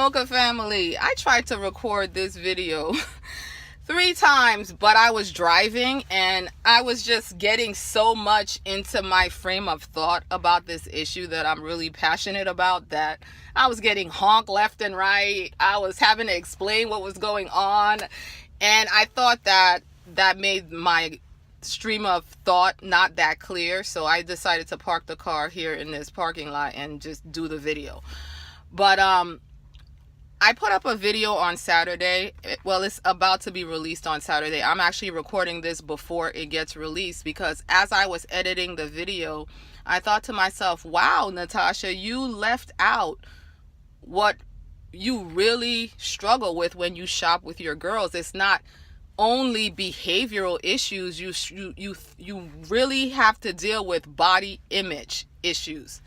Mocha family. I tried to record this video 3 times, but I was driving and I was just getting so much into my frame of thought about this issue that I'm really passionate about that I was getting honked left and right. I was having to explain what was going on, and I thought that made my stream of thought not that clear, so I decided to park the car here in this parking lot and just do the video. But I put up a video on Saturday. Well, it's about to be released on Saturday. I'm actually recording this before it gets released because as I was editing the video, I thought to myself, wow, Natasha, you left out what you really struggle with when you shop with your girls. It's not only behavioral issues. You really have to deal with body image issues.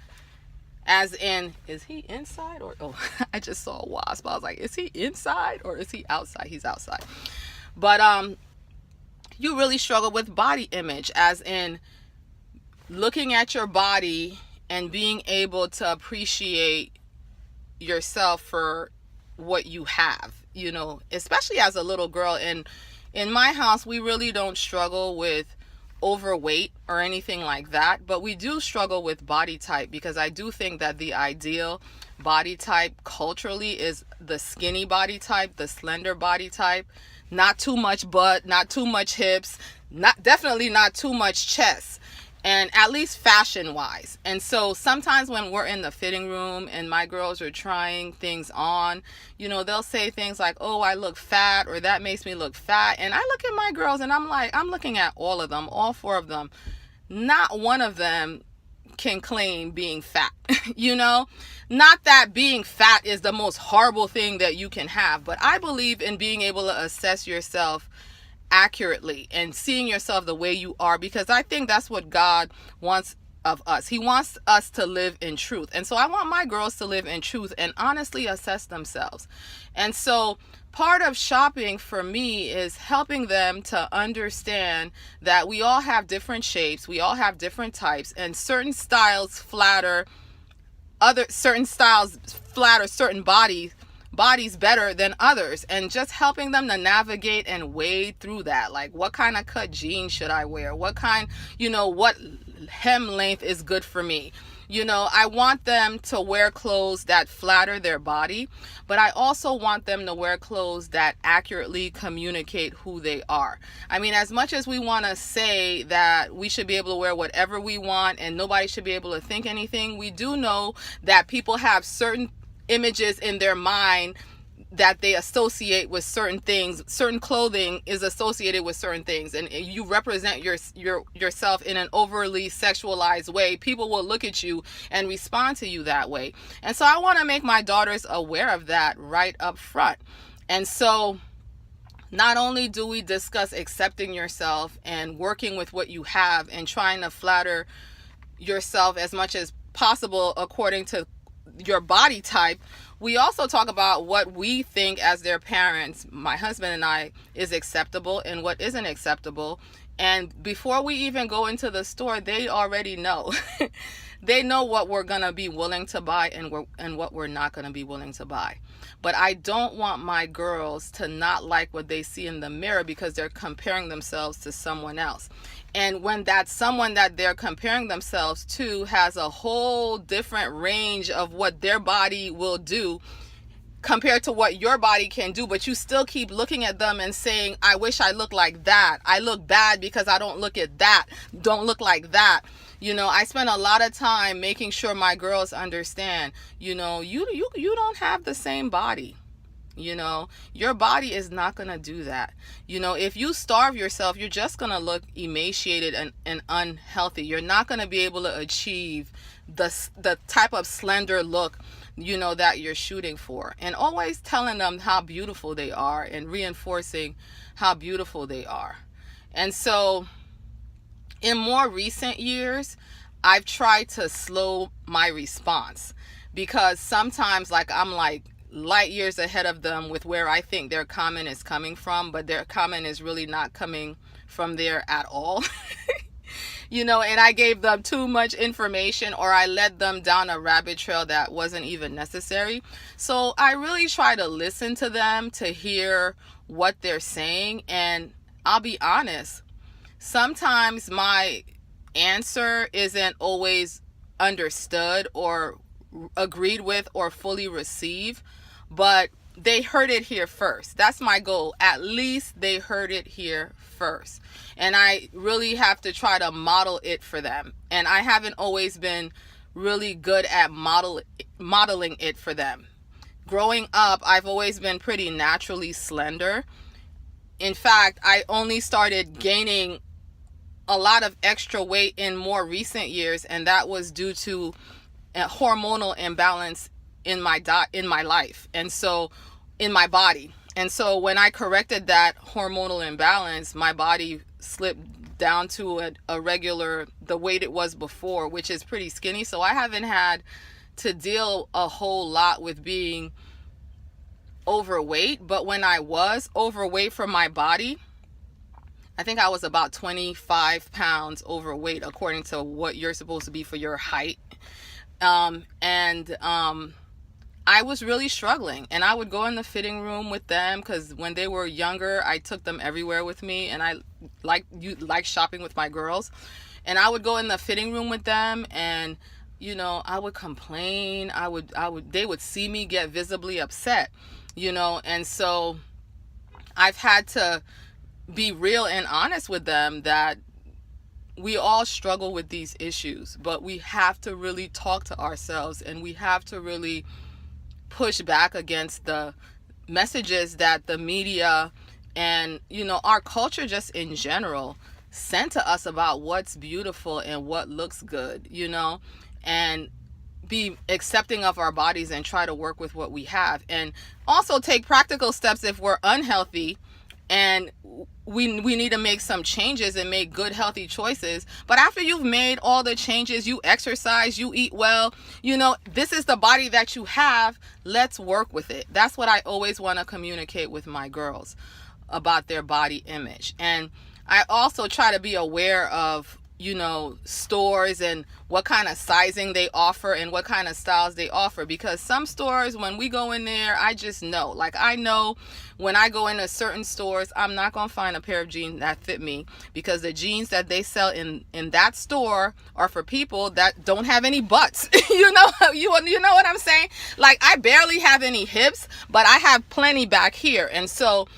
As in, is he inside or, oh, I just saw a wasp. I was like, is he inside or is he outside? He's outside. But you really struggle with body image, as in looking at your body and being able to appreciate yourself for what you have, you know, especially as a little girl. And in my house, we really don't struggle with overweight or anything like that, but we do struggle with body type, because I do think that the ideal body type culturally is the skinny body type, the slender body type, not too much butt, not too much hips, definitely not too much chest, and at least fashion wise. And so sometimes when we're in the fitting room and my girls are trying things on, you know, they'll say things like, oh, I look fat, or that makes me look fat. And I look at my girls and I'm like, I'm looking at all of them, all 4 of them. Not one of them can claim being fat, you know, not that being fat is the most horrible thing that you can have, but I believe in being able to assess yourself accurately and seeing yourself the way you are, because I think that's what God wants of us. He wants us to live in truth. And so I want my girls to live in truth and honestly assess themselves. And so part of shopping for me is helping them to understand that we all have different shapes, we all have different types, and certain styles flatter certain bodies better than others, and just helping them to navigate and wade through that. Like, what kind of cut jeans should I wear? What kind, you know, what hem length is good for me? You know, I want them to wear clothes that flatter their body, but I also want them to wear clothes that accurately communicate who they are. I mean, as much as we want to say that we should be able to wear whatever we want and nobody should be able to think anything, we do know that people have certain images in their mind that they associate with certain things. Certain clothing is associated with certain things, and you represent yourself in an overly sexualized way. People will look at you and respond to you that way. And so I want to make my daughters aware of that right up front. And so not only do we discuss accepting yourself and working with what you have and trying to flatter yourself as much as possible according to your body type, we also talk about what we think as their parents, my husband and I, is acceptable and what isn't acceptable. And before we even go into the store, they already know. They know what we're going to be willing to buy and what we're not going to be willing to buy. But I don't want my girls to not like what they see in the mirror because they're comparing themselves to someone else. And when that someone that they're comparing themselves to has a whole different range of what their body will do compared to what your body can do, but you still keep looking at them and saying, I wish I looked like that. I look bad because I don't look at that. Don't look like that. You know, I spend a lot of time making sure my girls understand, you know, you don't have the same body. You know, your body is not going to do that. You know, if you starve yourself, you're just going to look emaciated and unhealthy. You're not going to be able to achieve the type of slender look, you know, that you're shooting for. And always telling them how beautiful they are and reinforcing how beautiful they are. And so in more recent years, I've tried to slow my response, because sometimes I'm light years ahead of them with where I think their comment is coming from, but their comment is really not coming from there at all. and I gave them too much information, or I led them down a rabbit trail that wasn't even necessary. So I really try to listen to them to hear what they're saying. And I'll be honest, sometimes my answer isn't always understood or agreed with or fully received, but they heard it here first. That's my goal. At least they heard it here first. And I really have to try to model it for them. And I haven't always been really good at modeling it for them. Growing up, I've always been pretty naturally slender. In fact, I only started gaining a lot of extra weight in more recent years, and that was due to a hormonal imbalance in my life, and so in my body. And so when I corrected that hormonal imbalance, my body slipped down to a regular, the weight it was before, which is pretty skinny. So I haven't had to deal a whole lot with being overweight. But when I was overweight for my body, I think I was about 25 pounds overweight according to what you're supposed to be for your height. I was really struggling, and I would go in the fitting room with them because when they were younger, I took them everywhere with me, and I like shopping with my girls, and I would go in the fitting room with them, and I would complain. They would see me get visibly upset, and so I've had to be real and honest with them that we all struggle with these issues, but we have to really talk to ourselves, and we have to really push back against the messages that the media and our culture just in general send to us about what's beautiful and what looks good, and be accepting of our bodies and try to work with what we have, and also take practical steps if we're unhealthy and we need to make some changes and make good healthy choices. But after you've made all the changes, you exercise, you eat well, this is the body that you have, let's work with it. That's what I always want to communicate with my girls about their body image. And I also try to be aware of stores and what kind of sizing they offer and what kind of styles they offer, because some stores, when we go in there, I just know, I know when I go into certain stores, I'm not going to find a pair of jeans that fit me, because the jeans that they sell in that store are for people that don't have any butts. you know what I'm saying? I barely have any hips, but I have plenty back here. And so,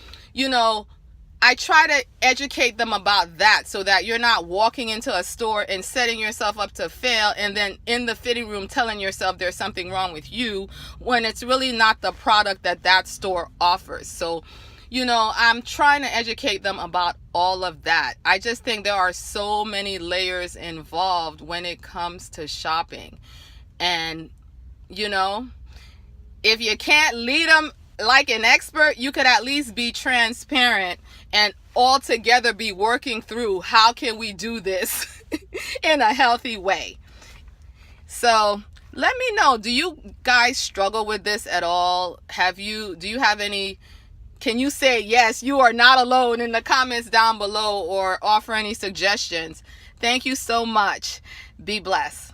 I try to educate them about that, so that you're not walking into a store and setting yourself up to fail, and then in the fitting room telling yourself there's something wrong with you when it's really not the product that store offers. So, I'm trying to educate them about all of that. I just think there are so many layers involved when it comes to shopping. And, if you can't lead them like an expert, you could at least be transparent and all together be working through how can we do this in a healthy way. So let me know, do you guys struggle with this at all? Do you have any, can you say yes, you are not alone in the comments down below, or offer any suggestions? Thank you so much. Be blessed.